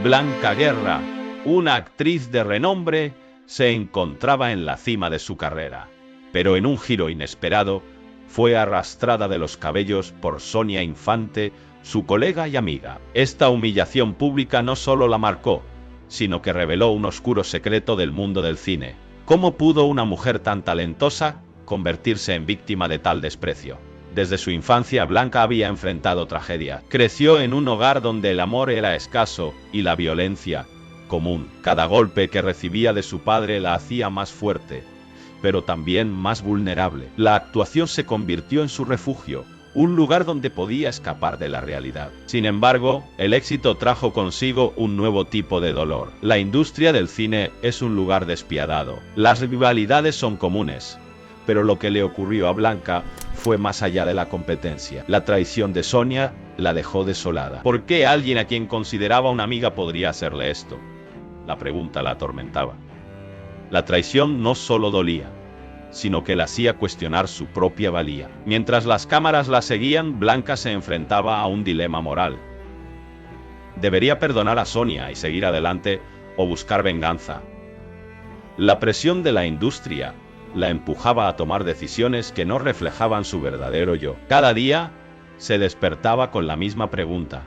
Blanca Guerra, una actriz de renombre, se encontraba en la cima de su carrera, pero en un giro inesperado, fue arrastrada de los cabellos por Sonia Infante, su colega y amiga. Esta humillación pública no solo la marcó, sino que reveló un oscuro secreto del mundo del cine. ¿Cómo pudo una mujer tan talentosa convertirse en víctima de tal desprecio? Desde su infancia, Blanca había enfrentado tragedia. Creció en un hogar donde el amor era escaso y la violencia común. Cada golpe que recibía de su padre la hacía más fuerte, pero también más vulnerable. La actuación se convirtió en su refugio, un lugar donde podía escapar de la realidad. Sin embargo, el éxito trajo consigo un nuevo tipo de dolor. La industria del cine es un lugar despiadado. Las rivalidades son comunes, pero lo que le ocurrió a Blanca fue más allá de la competencia. La traición de Sonia la dejó desolada. ¿Por qué alguien a quien consideraba una amiga podría hacerle esto? La pregunta la atormentaba. La traición no solo dolía, sino que la hacía cuestionar su propia valía. Mientras las cámaras la seguían, Blanca se enfrentaba a un dilema moral. ¿Debería perdonar a Sonia y seguir adelante o buscar venganza? La presión de la industria la empujaba a tomar decisiones que no reflejaban su verdadero yo. Cada día se despertaba con la misma pregunta: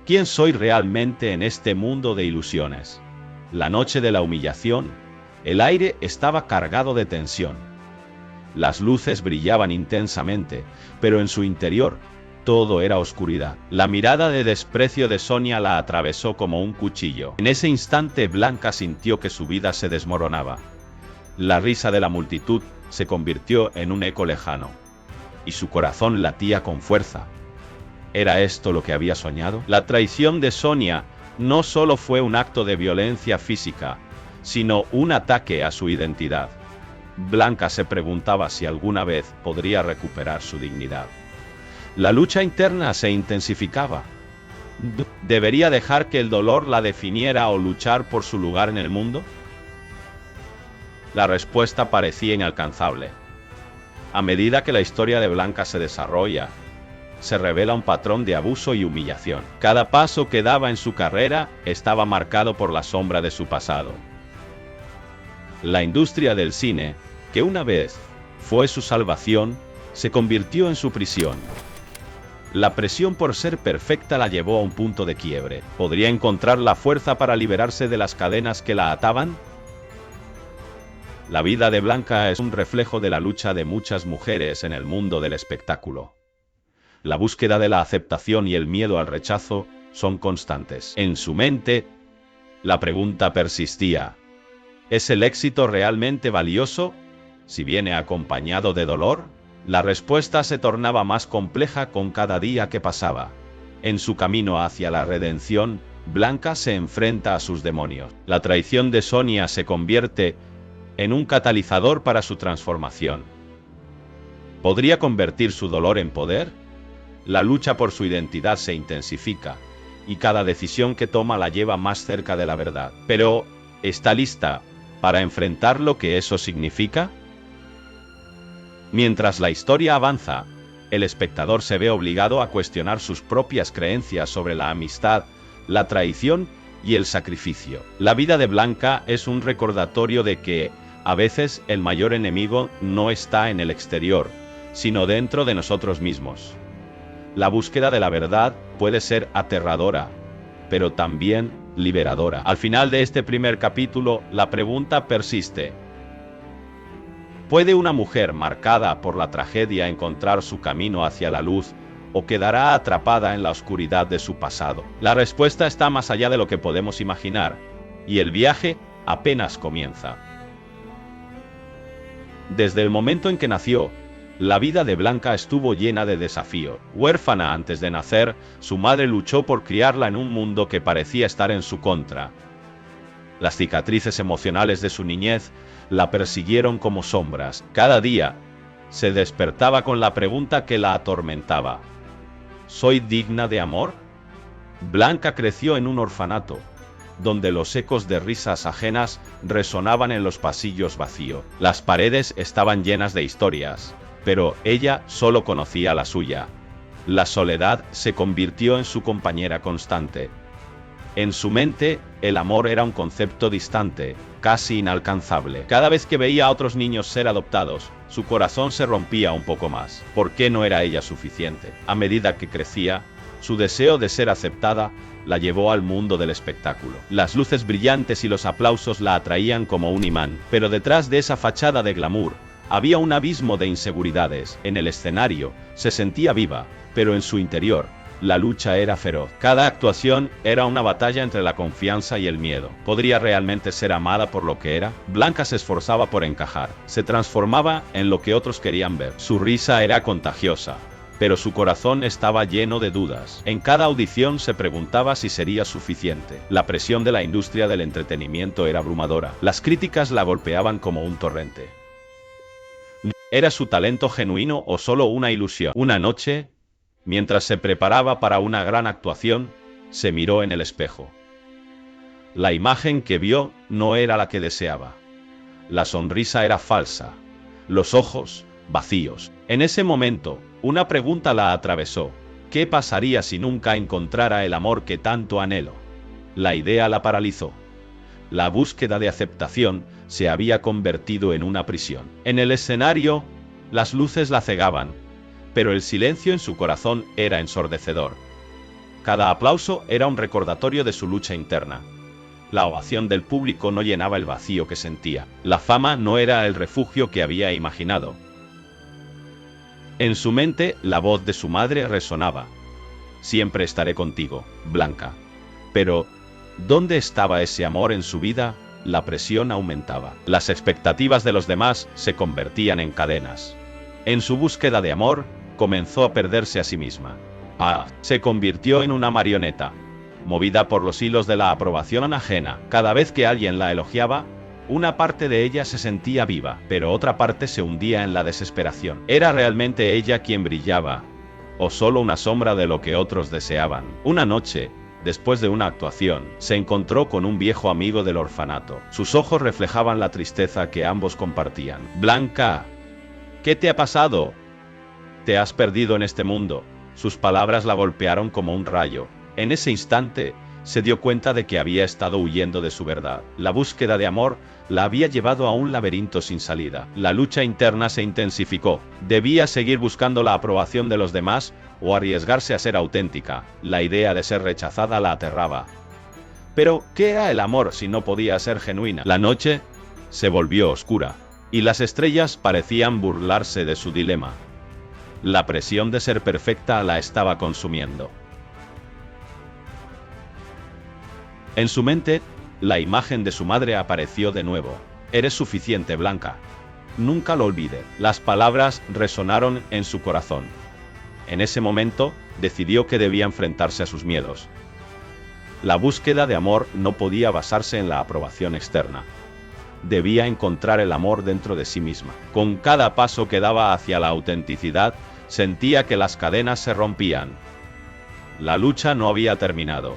¿quién soy realmente en este mundo de ilusiones? La noche de la humillación, el aire estaba cargado de tensión. Las luces brillaban intensamente, pero en su interior todo era oscuridad. La mirada de desprecio de Sonia la atravesó como un cuchillo. En ese instante, Blanca sintió que su vida se desmoronaba. La risa de la multitud se convirtió en un eco lejano, y su corazón latía con fuerza. ¿Era esto lo que había soñado? La traición de Sonia no solo fue un acto de violencia física, sino un ataque a su identidad. Blanca se preguntaba si alguna vez podría recuperar su dignidad. La lucha interna se intensificaba. ¿Debería dejar que el dolor la definiera o luchar por su lugar en el mundo? La respuesta parecía inalcanzable. A medida que la historia de Blanca se desarrolla, se revela un patrón de abuso y humillación. Cada paso que daba en su carrera estaba marcado por la sombra de su pasado. La industria del cine, que una vez fue su salvación, se convirtió en su prisión. La presión por ser perfecta la llevó a un punto de quiebre. ¿Podría encontrar la fuerza para liberarse de las cadenas que la ataban? La vida de Blanca es un reflejo de la lucha de muchas mujeres en el mundo del espectáculo. La búsqueda de la aceptación y el miedo al rechazo son constantes. En su mente, la pregunta persistía: ¿es el éxito realmente valioso si viene acompañado de dolor? La respuesta se tornaba más compleja con cada día que pasaba. En su camino hacia la redención, Blanca se enfrenta a sus demonios. La traición de Sonia se convierte en un catalizador para su transformación. ¿Podría convertir su dolor en poder? La lucha por su identidad se intensifica, y cada decisión que toma la lleva más cerca de la verdad. Pero, ¿está lista para enfrentar lo que eso significa? Mientras la historia avanza, el espectador se ve obligado a cuestionar sus propias creencias sobre la amistad, la traición y el sacrificio. La vida de Blanca es un recordatorio de que, a veces, el mayor enemigo no está en el exterior, sino dentro de nosotros mismos. La búsqueda de la verdad puede ser aterradora, pero también liberadora. Al final de este primer capítulo, la pregunta persiste: ¿puede una mujer marcada por la tragedia encontrar su camino hacia la luz, o quedará atrapada en la oscuridad de su pasado? La respuesta está más allá de lo que podemos imaginar, y el viaje apenas comienza. Desde el momento en que nació, la vida de Blanca estuvo llena de desafíos. Huérfana antes de nacer, su madre luchó por criarla en un mundo que parecía estar en su contra. Las cicatrices emocionales de su niñez la persiguieron como sombras. Cada día se despertaba con la pregunta que la atormentaba: ¿soy digna de amor? Blanca creció en un orfanato, donde los ecos de risas ajenas resonaban en los pasillos vacíos. Las paredes estaban llenas de historias, pero ella solo conocía la suya. La soledad se convirtió en su compañera constante. En su mente, el amor era un concepto distante, casi inalcanzable. Cada vez que veía a otros niños ser adoptados, su corazón se rompía un poco más. ¿Por qué no era ella suficiente? A medida que crecía, su deseo de ser aceptada la llevó al mundo del espectáculo. Las luces brillantes y los aplausos la atraían como un imán, pero detrás de esa fachada de glamour, había un abismo de inseguridades. En el escenario, se sentía viva, pero en su interior, la lucha era feroz. Cada actuación era una batalla entre la confianza y el miedo. ¿Podría realmente ser amada por lo que era? Blanca se esforzaba por encajar. Se transformaba en lo que otros querían ver. Su risa era contagiosa, pero su corazón estaba lleno de dudas. En cada audición se preguntaba si sería suficiente. La presión de la industria del entretenimiento era abrumadora. Las críticas la golpeaban como un torrente. ¿Era su talento genuino o solo una ilusión? Una noche, mientras se preparaba para una gran actuación, se miró en el espejo. La imagen que vio no era la que deseaba. La sonrisa era falsa, los ojos vacíos. En ese momento, una pregunta la atravesó. ¿Qué pasaría si nunca encontrara el amor que tanto anhelo? La idea la paralizó. La búsqueda de aceptación se había convertido en una prisión. En el escenario, las luces la cegaban, pero el silencio en su corazón era ensordecedor. Cada aplauso era un recordatorio de su lucha interna. La ovación del público no llenaba el vacío que sentía. La fama no era el refugio que había imaginado. En su mente, la voz de su madre resonaba. Siempre estaré contigo, Blanca. Pero, ¿dónde estaba ese amor en su vida? La presión aumentaba. Las expectativas de los demás se convertían en cadenas. En su búsqueda de amor, comenzó a perderse a sí misma. Se convirtió en una marioneta, movida por los hilos de la aprobación ajena. Cada vez que alguien la elogiaba, una parte de ella se sentía viva, pero otra parte se hundía en la desesperación. ¿Era realmente ella quien brillaba, o solo una sombra de lo que otros deseaban? Una noche, después de una actuación, se encontró con un viejo amigo del orfanato. Sus ojos reflejaban la tristeza que ambos compartían. Blanca, ¿qué te ha pasado? Te has perdido en este mundo. Sus palabras la golpearon como un rayo. En ese instante, se dio cuenta de que había estado huyendo de su verdad. La búsqueda de amor la había llevado a un laberinto sin salida. La lucha interna se intensificó. Debía seguir buscando la aprobación de los demás o arriesgarse a ser auténtica. La idea de ser rechazada la aterraba. Pero, ¿qué era el amor si no podía ser genuina? La noche se volvió oscura, y las estrellas parecían burlarse de su dilema. La presión de ser perfecta la estaba consumiendo. En su mente, la imagen de su madre apareció de nuevo. Eres suficiente, Blanca. Nunca lo olvide. Las palabras resonaron en su corazón. En ese momento, decidió que debía enfrentarse a sus miedos. La búsqueda de amor no podía basarse en la aprobación externa. Debía encontrar el amor dentro de sí misma. Con cada paso que daba hacia la autenticidad, sentía que las cadenas se rompían. La lucha no había terminado,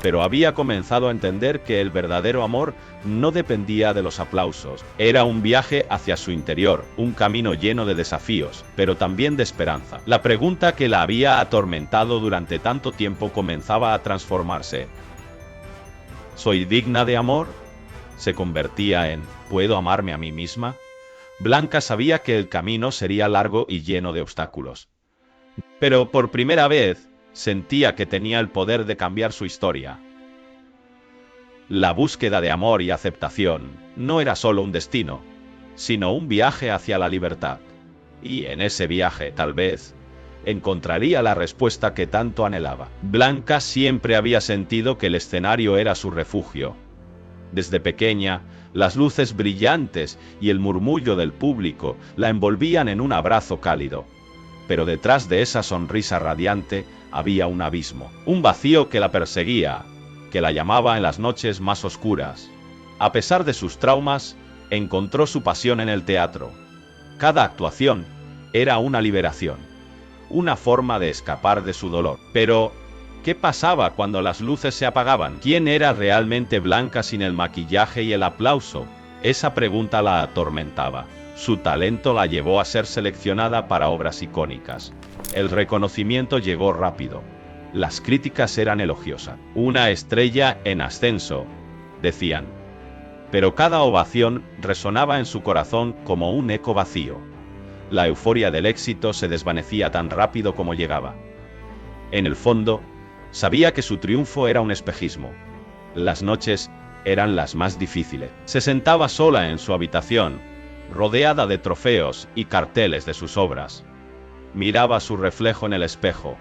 pero había comenzado a entender que el verdadero amor no dependía de los aplausos. Era un viaje hacia su interior, un camino lleno de desafíos, pero también de esperanza. La pregunta que la había atormentado durante tanto tiempo comenzaba a transformarse. ¿Soy digna de amor? Se convertía en ¿puedo amarme a mí misma? Blanca sabía que el camino sería largo y lleno de obstáculos. Pero por primera vez, sentía que tenía el poder de cambiar su historia. La búsqueda de amor y aceptación no era solo un destino, sino un viaje hacia la libertad. Y en ese viaje, tal vez, encontraría la respuesta que tanto anhelaba. Blanca siempre había sentido que el escenario era su refugio. Desde pequeña, las luces brillantes y el murmullo del público la envolvían en un abrazo cálido. Pero detrás de esa sonrisa radiante había un abismo, un vacío que la perseguía, que la llamaba en las noches más oscuras. A pesar de sus traumas, encontró su pasión en el teatro. Cada actuación era una liberación, una forma de escapar de su dolor. Pero, ¿qué pasaba cuando las luces se apagaban? ¿Quién era realmente Blanca sin el maquillaje y el aplauso? Esa pregunta la atormentaba. Su talento la llevó a ser seleccionada para obras icónicas. El reconocimiento llegó rápido, Las críticas eran elogiosas. Una estrella en ascenso, decían. Pero cada ovación resonaba en su corazón como un eco vacío. La euforia del éxito se desvanecía tan rápido como llegaba. En el fondo, sabía que su triunfo era un espejismo. Las noches eran las más difíciles. Se sentaba sola en su habitación, rodeada de trofeos y carteles de sus obras. Miraba su reflejo en el espejo.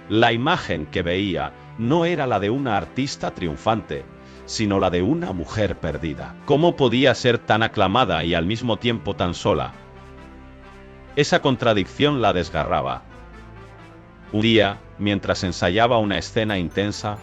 La imagen que veía no era la de una artista triunfante, sino la de una mujer perdida. ¿Cómo podía ser tan aclamada y al mismo tiempo tan sola? Esa contradicción la desgarraba. Un día, mientras ensayaba una escena intensa,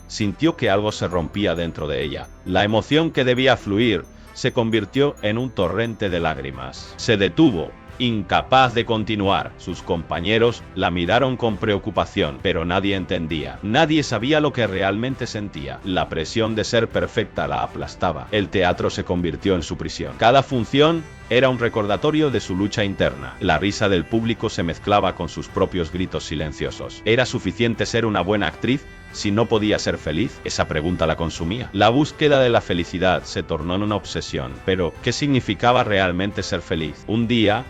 sintió que algo se rompía dentro de ella. La emoción que debía fluir se convirtió en un torrente de lágrimas. Se detuvo, incapaz de continuar. Sus compañeros la miraron con preocupación, pero nadie entendía. Nadie sabía lo que realmente sentía. La presión de ser perfecta la aplastaba. El teatro se convirtió en su prisión. Cada función era un recordatorio de su lucha interna. La risa del público se mezclaba con sus propios gritos silenciosos. ¿Era suficiente ser una buena actriz si no podía ser feliz? Esa pregunta la consumía. La búsqueda de la felicidad se tornó en una obsesión. Pero, ¿qué significaba realmente ser feliz? Un día,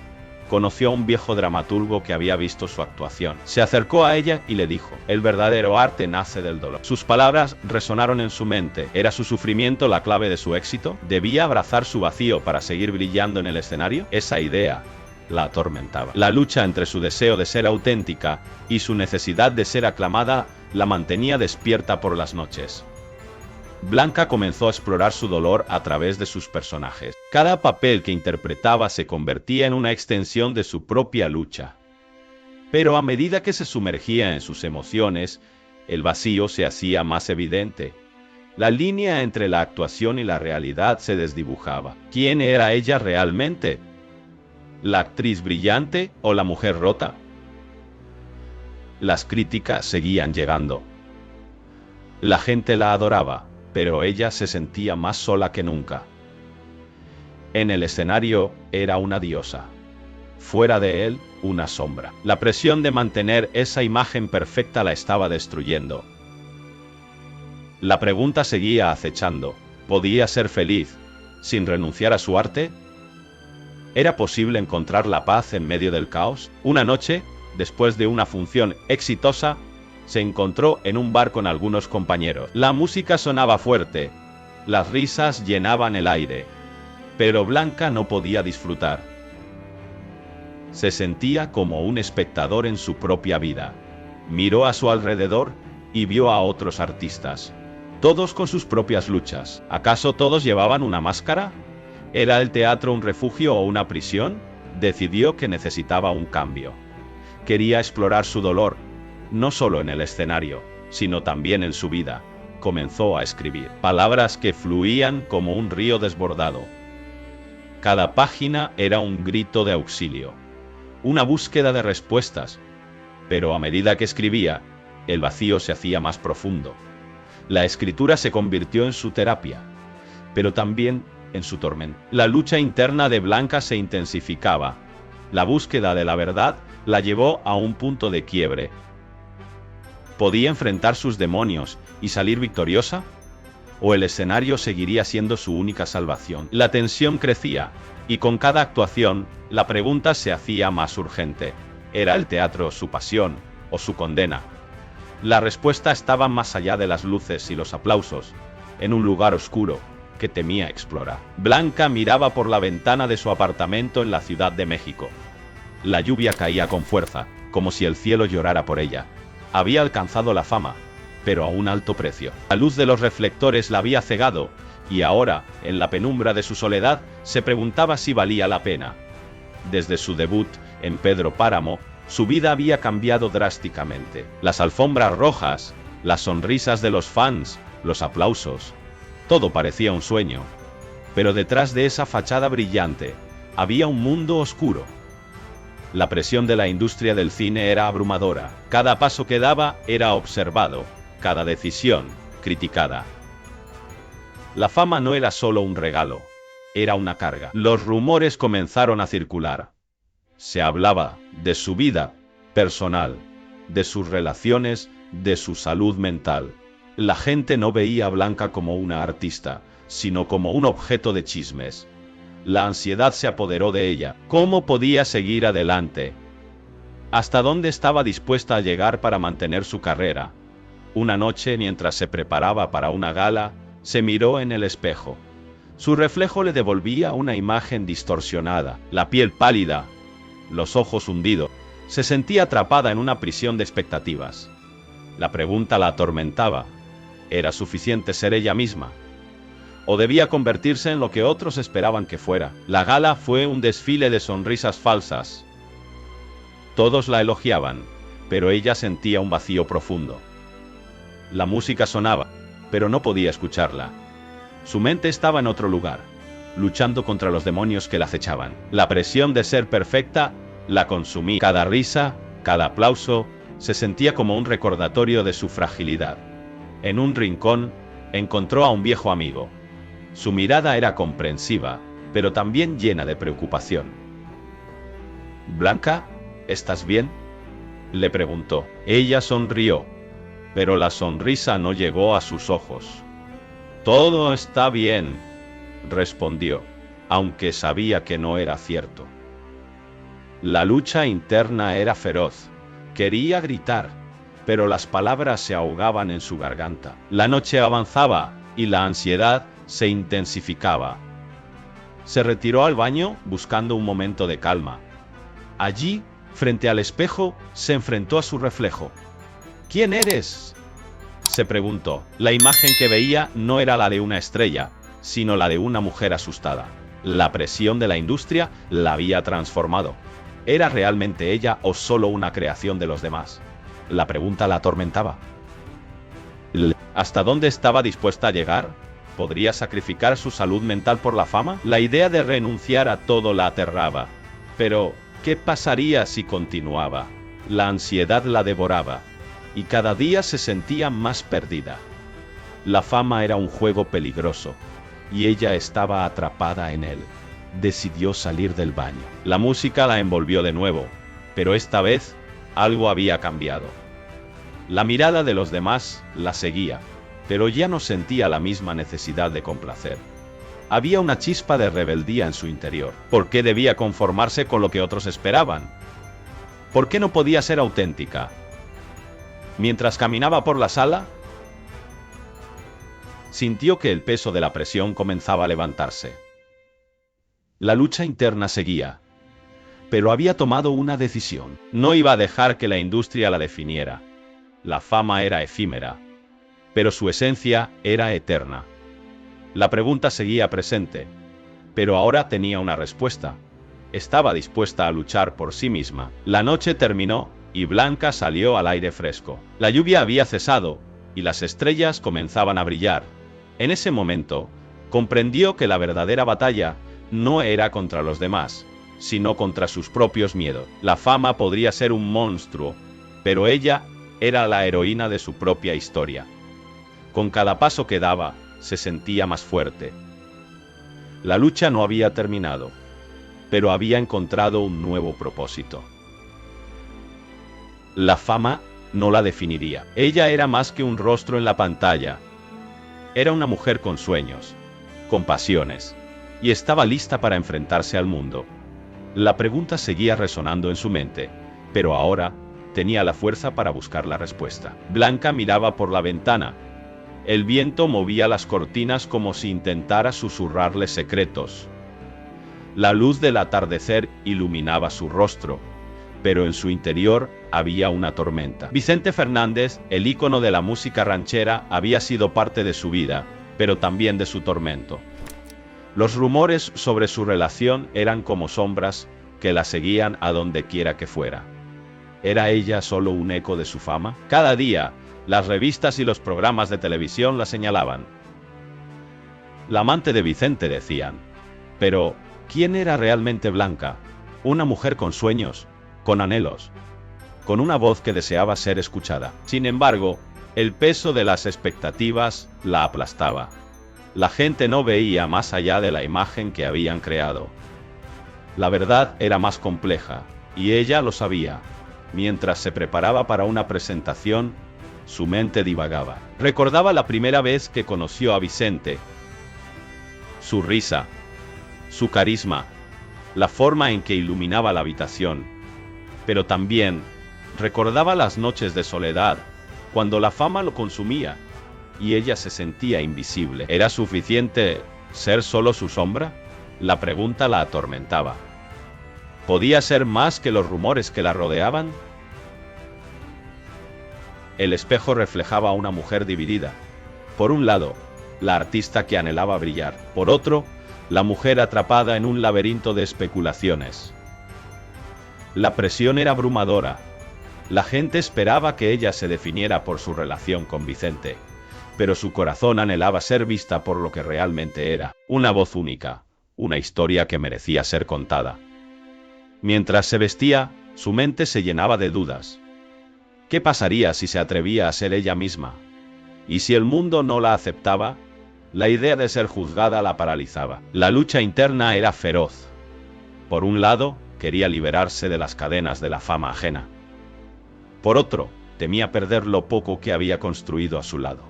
conoció a un viejo dramaturgo que había visto su actuación. Se acercó a ella y le dijo: el verdadero arte nace del dolor. Sus palabras resonaron en su mente. ¿Era su sufrimiento la clave de su éxito? ¿Debía abrazar su vacío para seguir brillando en el escenario? Esa idea la atormentaba. La lucha entre su deseo de ser auténtica y su necesidad de ser aclamada la mantenía despierta por las noches. Blanca comenzó a explorar su dolor a través de sus personajes. Cada papel que interpretaba se convertía en una extensión de su propia lucha. Pero a medida que se sumergía en sus emociones, el vacío se hacía más evidente. La línea entre la actuación y la realidad se desdibujaba. ¿Quién era ella realmente? ¿La actriz brillante o la mujer rota? Las críticas seguían llegando. La gente la adoraba, pero ella se sentía más sola que nunca. En el escenario era una diosa. Fuera de él, una sombra. La presión de mantener esa imagen perfecta la estaba destruyendo. La pregunta seguía acechando. ¿Podía ser feliz sin renunciar a su arte? ¿Era posible encontrar la paz en medio del caos? Una noche, después de una función exitosa, se encontró en un bar con algunos compañeros. La música sonaba fuerte, las risas llenaban el aire, pero Blanca no podía disfrutar. Se sentía como un espectador en su propia vida. Miró a su alrededor y vio a otros artistas, todos con sus propias luchas. ¿Acaso todos llevaban una máscara? ¿Era el teatro un refugio o una prisión? Decidió que necesitaba un cambio. Quería explorar su dolor, no solo en el escenario, sino también en su vida. Comenzó a escribir palabras que fluían como un río desbordado. Cada página era un grito de auxilio, una búsqueda de respuestas. Pero a medida que escribía, el vacío se hacía más profundo. La escritura se convirtió en su terapia, pero también en su tormento. La lucha interna de Blanca se intensificaba. La búsqueda de la verdad la llevó a un punto de quiebre. ¿Podía enfrentar sus demonios y salir victoriosa? ¿O el escenario seguiría siendo su única salvación? La tensión crecía, y con cada actuación, la pregunta se hacía más urgente. ¿Era el teatro su pasión o su condena? La respuesta estaba más allá de las luces y los aplausos, en un lugar oscuro que temía explorar. Blanca miraba por la ventana de su apartamento en la Ciudad de México. La lluvia caía con fuerza, como si el cielo llorara por ella. Había alcanzado la fama, pero a un alto precio. La luz de los reflectores la había cegado, y ahora, en la penumbra de su soledad, se preguntaba si valía la pena. Desde su debut en Pedro Páramo, su vida había cambiado drásticamente. Las alfombras rojas, las sonrisas de los fans, los aplausos, todo parecía un sueño. Pero detrás de esa fachada brillante, había un mundo oscuro. La presión de la industria del cine era abrumadora. Cada paso que daba era observado, cada decisión criticada. La fama no era solo un regalo, era una carga. Los rumores comenzaron a circular. Se hablaba de su vida personal, de sus relaciones de su salud mental. La gente no veía a Blanca como una artista, sino como un objeto de chismes. La ansiedad se apoderó de ella. ¿Cómo podía seguir adelante? ¿Hasta dónde estaba dispuesta a llegar para mantener su carrera? Una noche, mientras se preparaba para una gala, se miró en el espejo. Su reflejo le devolvía una imagen distorsionada, la piel pálida, los ojos hundidos. Se sentía atrapada en una prisión de expectativas. La pregunta la atormentaba. ¿Era suficiente ser ella misma? ¿O debía convertirse en lo que otros esperaban que fuera? La gala fue un desfile de sonrisas falsas. Todos la elogiaban, pero ella sentía un vacío profundo. La música sonaba, pero no podía escucharla. Su mente estaba en otro lugar, luchando contra los demonios que la acechaban. La presión de ser perfecta la consumía. Cada risa, cada aplauso, se sentía como un recordatorio de su fragilidad. En un rincón, encontró a un viejo amigo. Su mirada era comprensiva, pero también llena de preocupación. «Blanca, ¿estás bien?», le preguntó. Ella sonrió, pero la sonrisa no llegó a sus ojos. «Todo está bien», respondió, aunque sabía que no era cierto. La lucha interna era feroz. Quería gritar, pero las palabras se ahogaban en su garganta. La noche avanzaba y la ansiedad se intensificaba. Se retiró al baño buscando un momento de calma. Allí, frente al espejo, se enfrentó a su reflejo. «¿Quién eres?», se preguntó. La imagen que veía no era la de una estrella, sino la de una mujer asustada. La presión de la industria la había transformado. ¿Era realmente ella o solo una creación de los demás? La pregunta la atormentaba. ¿Hasta dónde estaba dispuesta a llegar? ¿Podría sacrificar su salud mental por la fama? La idea de renunciar a todo la aterraba. Pero, ¿qué pasaría si continuaba? La ansiedad la devoraba, y cada día se sentía más perdida. La fama era un juego peligroso, y ella estaba atrapada en él. Decidió salir del baño. La música la envolvió de nuevo, pero esta vez algo había cambiado. La mirada de los demás la seguía, pero ya no sentía la misma necesidad de complacer. Había una chispa de rebeldía en su interior. ¿Por qué debía conformarse con lo que otros esperaban? ¿Por qué no podía ser auténtica? Mientras caminaba por la sala, sintió que el peso de la presión comenzaba a levantarse. La lucha interna seguía, pero había tomado una decisión. No iba a dejar que la industria la definiera. La fama era efímera, pero su esencia era eterna. La pregunta seguía presente, pero ahora tenía una respuesta. Estaba dispuesta a luchar por sí misma. La noche terminó y Blanca salió al aire fresco. La lluvia había cesado y las estrellas comenzaban a brillar. En ese momento, comprendió que la verdadera batalla no era contra los demás, sino contra sus propios miedos. La fama podría ser un monstruo, pero ella era la heroína de su propia historia. Con cada paso que daba, se sentía más fuerte. La lucha no había terminado, pero había encontrado un nuevo propósito. La fama no la definiría. Ella era más que un rostro en la pantalla. Era una mujer con sueños, con pasiones, y estaba lista para enfrentarse al mundo. La pregunta seguía resonando en su mente, pero ahora tenía la fuerza para buscar la respuesta. Blanca miraba por la ventana. El viento movía las cortinas como si intentara susurrarle secretos. La luz del atardecer iluminaba su rostro, pero en su interior había una tormenta. Vicente Fernández, el ícono de la música ranchera, había sido parte de su vida, pero también de su tormento. Los rumores sobre su relación eran como sombras que la seguían a donde quiera que fuera. ¿Era ella solo un eco de su fama? Cada día, las revistas y los programas de televisión la señalaban. La amante de Vicente, decían. Pero, ¿quién era realmente Blanca? Una mujer con sueños, con anhelos, con una voz que deseaba ser escuchada. Sin embargo, el peso de las expectativas la aplastaba. La gente no veía más allá de la imagen que habían creado. La verdad era más compleja, y ella lo sabía. Mientras se preparaba para una presentación, Su mente divagaba. Recordaba la primera vez que conoció a Vicente. Su risa, su carisma, la forma en que iluminaba la habitación. Pero también recordaba las noches de soledad, cuando la fama lo consumía y ella se sentía invisible. ¿Era suficiente ser solo su sombra? La pregunta la atormentaba. ¿Podía ser más que los rumores que la rodeaban? El espejo reflejaba a una mujer dividida. Por un lado, la artista que anhelaba brillar. Por otro, la mujer atrapada en un laberinto de especulaciones. La presión era abrumadora. La gente esperaba que ella se definiera por su relación con Vicente, pero su corazón anhelaba ser vista por lo que realmente era. Una voz única, una historia que merecía ser contada. Mientras se vestía, su mente se llenaba de dudas. ¿Qué pasaría si se atrevía a ser ella misma? ¿Y si el mundo no la aceptaba? La idea de ser juzgada la paralizaba. La lucha interna era feroz. Por un lado, quería liberarse de las cadenas de la fama ajena. Por otro, temía perder lo poco que había construido a su lado.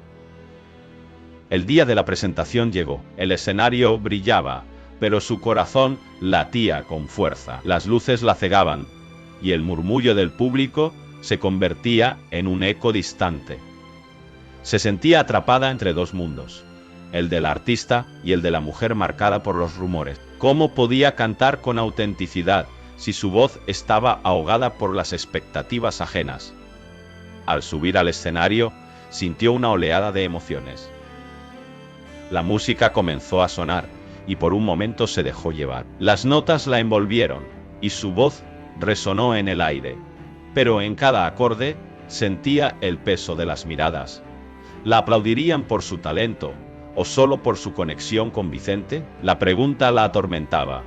El día de la presentación llegó. El escenario brillaba, pero su corazón latía con fuerza. Las luces la cegaban, y el murmullo del público se convertía en un eco distante. Se sentía atrapada entre dos mundos, el del artista y el de la mujer marcada por los rumores. ¿Cómo podía cantar con autenticidad si su voz estaba ahogada por las expectativas ajenas? Al subir al escenario, sintió una oleada de emociones. La música comenzó a sonar, y por un momento se dejó llevar. Las notas la envolvieron, y su voz resonó en el aire. Pero en cada acorde, sentía el peso de las miradas. ¿La aplaudirían por su talento, o solo por su conexión con Vicente? La pregunta la atormentaba,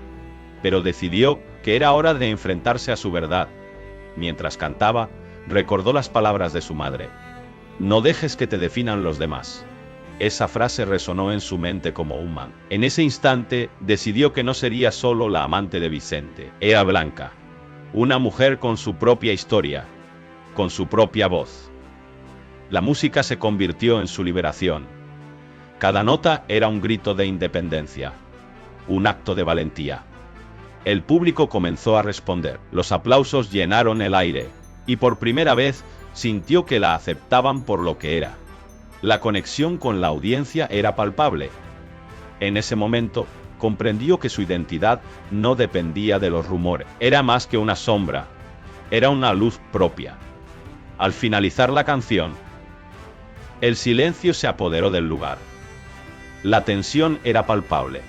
pero decidió que era hora de enfrentarse a su verdad. Mientras cantaba, recordó las palabras de su madre. No dejes que te definan los demás. Esa frase resonó en su mente como un imán. En ese instante, decidió que no sería solo la amante de Vicente. Era Blanca, una mujer con su propia historia, con su propia voz. La música se convirtió en su liberación. Cada nota era un grito de independencia, un acto de valentía. El público comenzó a responder. Los aplausos llenaron el aire, y por primera vez sintió que la aceptaban por lo que era. La conexión con la audiencia era palpable. En ese momento, comprendió que su identidad no dependía de los rumores. Era más que una sombra, era una luz propia. Al finalizar la canción, el silencio se apoderó del lugar. La tensión era palpable.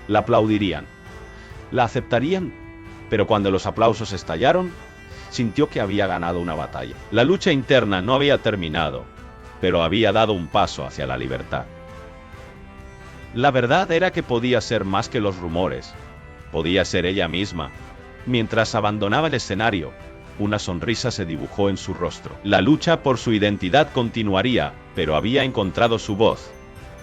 La aplaudirían, la aceptarían, pero cuando los aplausos estallaron, sintió que había ganado una batalla. La lucha interna no había terminado, pero había dado un paso hacia la libertad. La verdad era que podía ser más que los rumores, podía ser ella misma. Mientras abandonaba el escenario, una sonrisa se dibujó en su rostro. La lucha por su identidad continuaría, pero había encontrado su voz.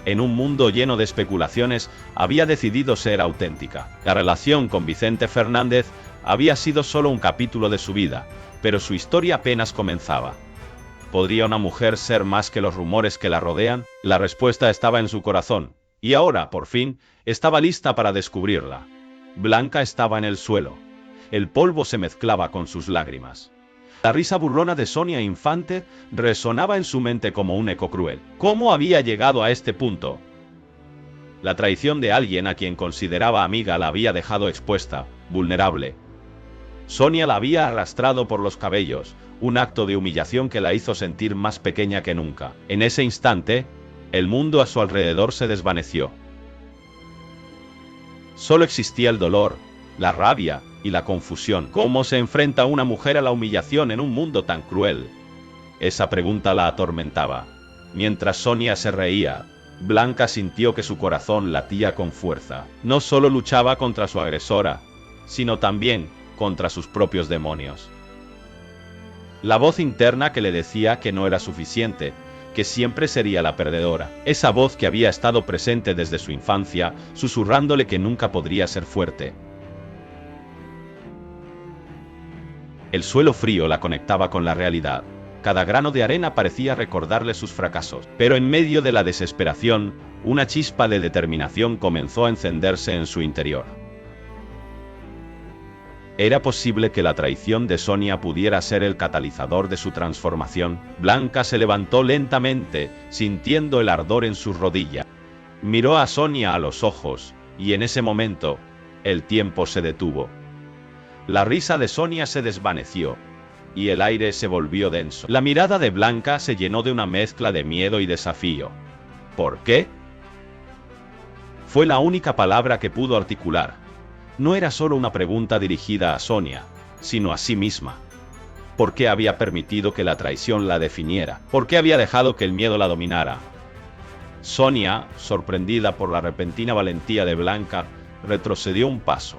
En un mundo lleno de especulaciones, había decidido ser auténtica. La relación con Vicente Fernández había sido solo un capítulo de su vida, pero su historia apenas comenzaba. ¿Podría una mujer ser más que los rumores que la rodean? La respuesta estaba en su corazón, y ahora, por fin, estaba lista para descubrirla. Blanca estaba en el suelo. El polvo se mezclaba con sus lágrimas. La risa burlona de Sonia Infante resonaba en su mente como un eco cruel. ¿Cómo había llegado a este punto? La traición de alguien a quien consideraba amiga la había dejado expuesta, vulnerable. Sonia la había arrastrado por los cabellos, un acto de humillación que la hizo sentir más pequeña que nunca. En ese instante, el mundo a su alrededor se desvaneció. Solo existía el dolor, la rabia y la confusión. ¿Cómo se enfrenta una mujer a la humillación en un mundo tan cruel? Esa pregunta la atormentaba. Mientras Sonia se reía, Blanca sintió que su corazón latía con fuerza. No solo luchaba contra su agresora, sino también contra sus propios demonios. La voz interna que le decía que no era suficiente, que siempre sería la perdedora. Esa voz que había estado presente desde su infancia, susurrándole que nunca podría ser fuerte. El suelo frío la conectaba con la realidad. Cada grano de arena parecía recordarle sus fracasos. Pero en medio de la desesperación, una chispa de determinación comenzó a encenderse en su interior. ¿Era posible que la traición de Sonia pudiera ser el catalizador de su transformación? Blanca se levantó lentamente, sintiendo el ardor en sus rodillas. Miró a Sonia a los ojos, y en ese momento, el tiempo se detuvo. La risa de Sonia se desvaneció, y el aire se volvió denso. La mirada de Blanca se llenó de una mezcla de miedo y desafío. ¿Por qué? Fue la única palabra que pudo articular. No era solo una pregunta dirigida a Sonia, sino a sí misma. ¿Por qué había permitido que la traición la definiera? ¿Por qué había dejado que el miedo la dominara? Sonia, sorprendida por la repentina valentía de Blanca, retrocedió un paso.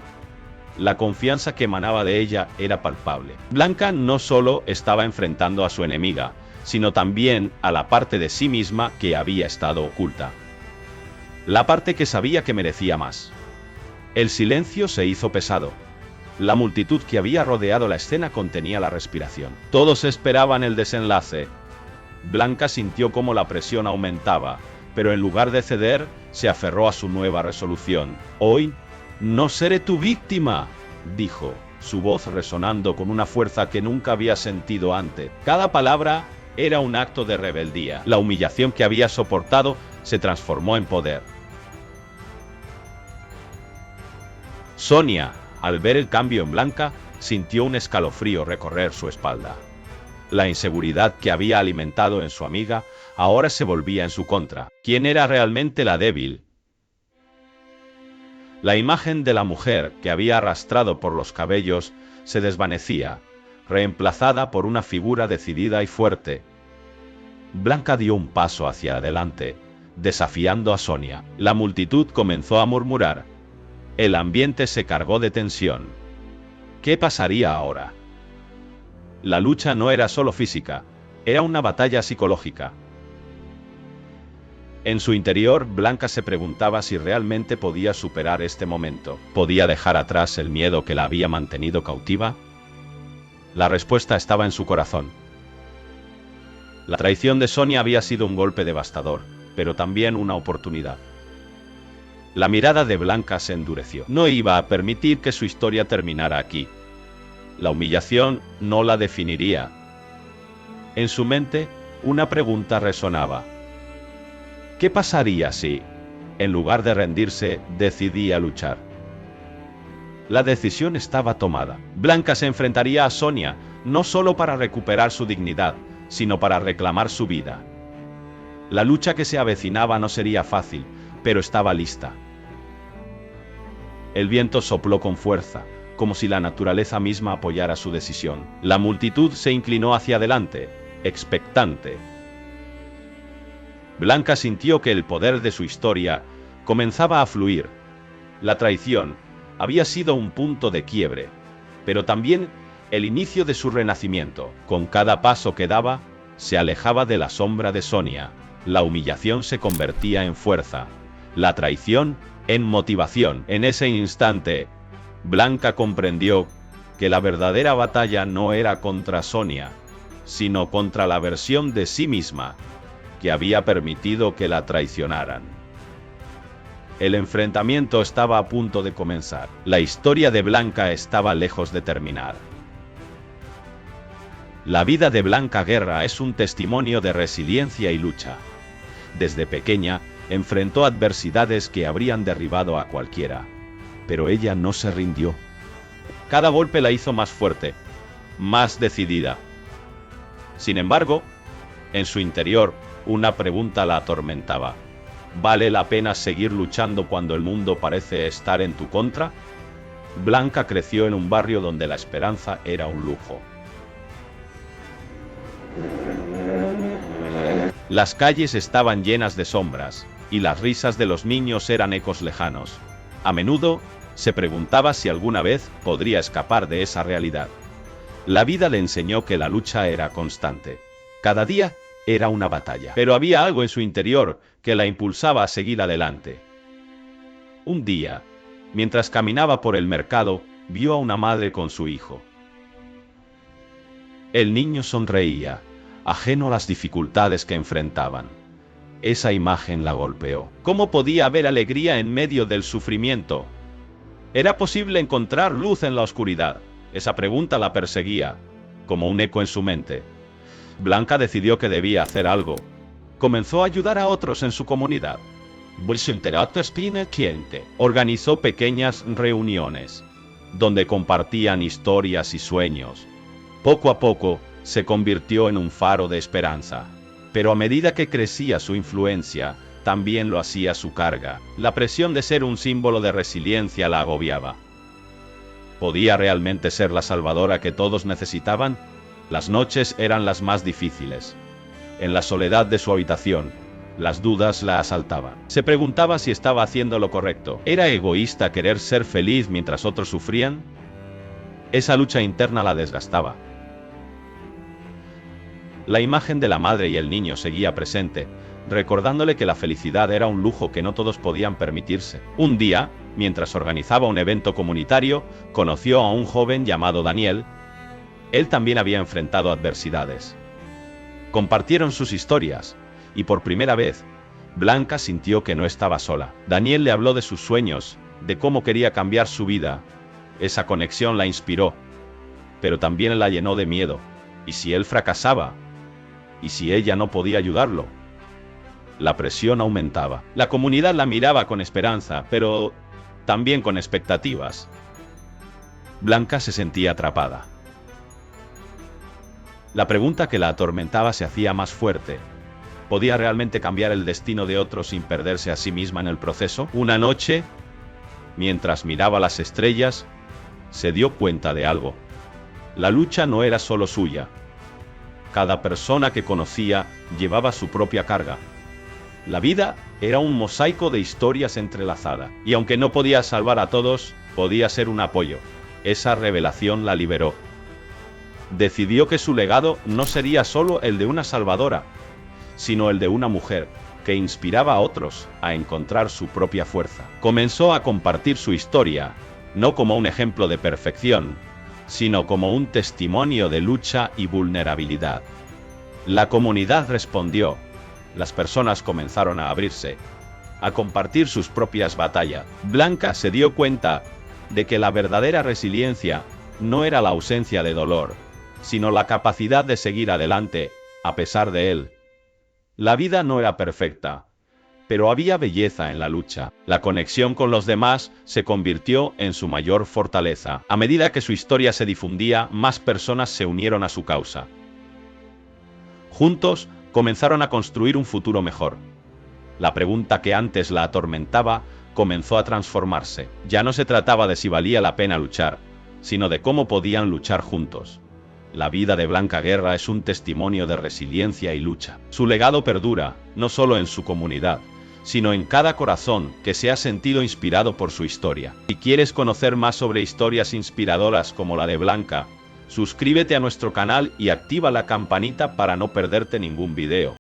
La confianza que emanaba de ella era palpable. Blanca no solo estaba enfrentando a su enemiga, sino también a la parte de sí misma que había estado oculta. La parte que sabía que merecía más. El silencio se hizo pesado. La multitud que había rodeado la escena contenía la respiración. Todos esperaban el desenlace. Blanca sintió cómo la presión aumentaba, pero en lugar de ceder, se aferró a su nueva resolución. «Hoy no seré tu víctima», dijo, su voz resonando con una fuerza que nunca había sentido antes. Cada palabra era un acto de rebeldía. La humillación que había soportado se transformó en poder. Sonia, al ver el cambio en Blanca, sintió un escalofrío recorrer su espalda. La inseguridad que había alimentado en su amiga ahora se volvía en su contra. ¿Quién era realmente la débil? La imagen de la mujer que había arrastrado por los cabellos se desvanecía, reemplazada por una figura decidida y fuerte. Blanca dio un paso hacia adelante, desafiando a Sonia. La multitud comenzó a murmurar. El ambiente se cargó de tensión. ¿Qué pasaría ahora? La lucha no era solo física, era una batalla psicológica. En su interior, Blanca se preguntaba si realmente podía superar este momento. ¿Podía dejar atrás el miedo que la había mantenido cautiva? La respuesta estaba en su corazón. La traición de Sonia había sido un golpe devastador, pero también una oportunidad. La mirada de Blanca se endureció. No iba a permitir que su historia terminara aquí. La humillación no la definiría. En su mente, una pregunta resonaba. ¿Qué pasaría si, en lugar de rendirse, decidía luchar? La decisión estaba tomada. Blanca se enfrentaría a Sonia, no solo para recuperar su dignidad, sino para reclamar su vida. La lucha que se avecinaba no sería fácil, pero estaba lista. El viento sopló con fuerza, como si la naturaleza misma apoyara su decisión. La multitud se inclinó hacia adelante, expectante. Blanca sintió que el poder de su historia comenzaba a fluir. La traición había sido un punto de quiebre, pero también el inicio de su renacimiento. Con cada paso que daba, se alejaba de la sombra de Sonia. La humillación se convertía en fuerza, la traición en motivación. En ese instante, Blanca comprendió que la verdadera batalla no era contra Sonia, sino contra la versión de sí misma que había permitido que la traicionaran. El enfrentamiento estaba a punto de comenzar. La historia de Blanca estaba lejos de terminar. La vida de Blanca Guerra es un testimonio de resiliencia y lucha. Desde pequeña, enfrentó adversidades que habrían derribado a cualquiera, pero ella no se rindió. Cada golpe la hizo más fuerte, más decidida. Sin embargo, en su interior, una pregunta la atormentaba. ¿Vale la pena seguir luchando cuando el mundo parece estar en tu contra? Blanca creció en un barrio donde la esperanza era un lujo. Las calles estaban llenas de sombras, y las risas de los niños eran ecos lejanos. A menudo, se preguntaba si alguna vez podría escapar de esa realidad. La vida le enseñó que la lucha era constante. Cada día era una batalla. Pero había algo en su interior que la impulsaba a seguir adelante. Un día, mientras caminaba por el mercado, vio a una madre con su hijo. El niño sonreía, ajeno a las dificultades que enfrentaban. Esa imagen la golpeó. ¿Cómo podía haber alegría en medio del sufrimiento? ¿Era posible encontrar luz en la oscuridad? Esa pregunta la perseguía, como un eco en su mente. Blanca decidió que debía hacer algo. Comenzó a ayudar a otros en su comunidad. Organizó pequeñas reuniones, donde compartían historias y sueños. Poco a poco, se convirtió en un faro de esperanza. Pero a medida que crecía su influencia, también lo hacía su carga. La presión de ser un símbolo de resiliencia la agobiaba. ¿Podía realmente ser la salvadora que todos necesitaban? Las noches eran las más difíciles. En la soledad de su habitación, las dudas la asaltaban. Se preguntaba si estaba haciendo lo correcto. ¿Era egoísta querer ser feliz mientras otros sufrían? Esa lucha interna la desgastaba. La imagen de la madre y el niño seguía presente, recordándole que la felicidad era un lujo que no todos podían permitirse. Un día, mientras organizaba un evento comunitario, conoció a un joven llamado Daniel. Él también había enfrentado adversidades. Compartieron sus historias, y por primera vez, Blanca sintió que no estaba sola. Daniel le habló de sus sueños, de cómo quería cambiar su vida. Esa conexión la inspiró, pero también la llenó de miedo. ¿Y si él fracasaba? ¿Y si ella no podía ayudarlo? La presión aumentaba. La comunidad la miraba con esperanza, pero también con expectativas. Blanca se sentía atrapada. La pregunta que la atormentaba se hacía más fuerte. ¿Podía realmente cambiar el destino de otros sin perderse a sí misma en el proceso? Una noche, mientras miraba las estrellas, se dio cuenta de algo. La lucha no era solo suya. Cada persona que conocía llevaba su propia carga. La vida era un mosaico de historias entrelazadas, y aunque no podía salvar a todos, podía ser un apoyo. Esa revelación la liberó. Decidió que su legado no sería solo el de una salvadora, sino el de una mujer que inspiraba a otros a encontrar su propia fuerza. Comenzó a compartir su historia, no como un ejemplo de perfección, sino como un testimonio de lucha y vulnerabilidad. La comunidad respondió. Las personas comenzaron a abrirse, a compartir sus propias batallas. Blanca se dio cuenta de que la verdadera resiliencia no era la ausencia de dolor, sino la capacidad de seguir adelante, a pesar de él. La vida no era perfecta, pero había belleza en la lucha. La conexión con los demás se convirtió en su mayor fortaleza. A medida que su historia se difundía, más personas se unieron a su causa. Juntos, comenzaron a construir un futuro mejor. La pregunta que antes la atormentaba comenzó a transformarse. Ya no se trataba de si valía la pena luchar, sino de cómo podían luchar juntos. La vida de Blanca Guerra es un testimonio de resiliencia y lucha. Su legado perdura, no solo en su comunidad, sino en cada corazón que se ha sentido inspirado por su historia. Si quieres conocer más sobre historias inspiradoras como la de Blanca, suscríbete a nuestro canal y activa la campanita para no perderte ningún video.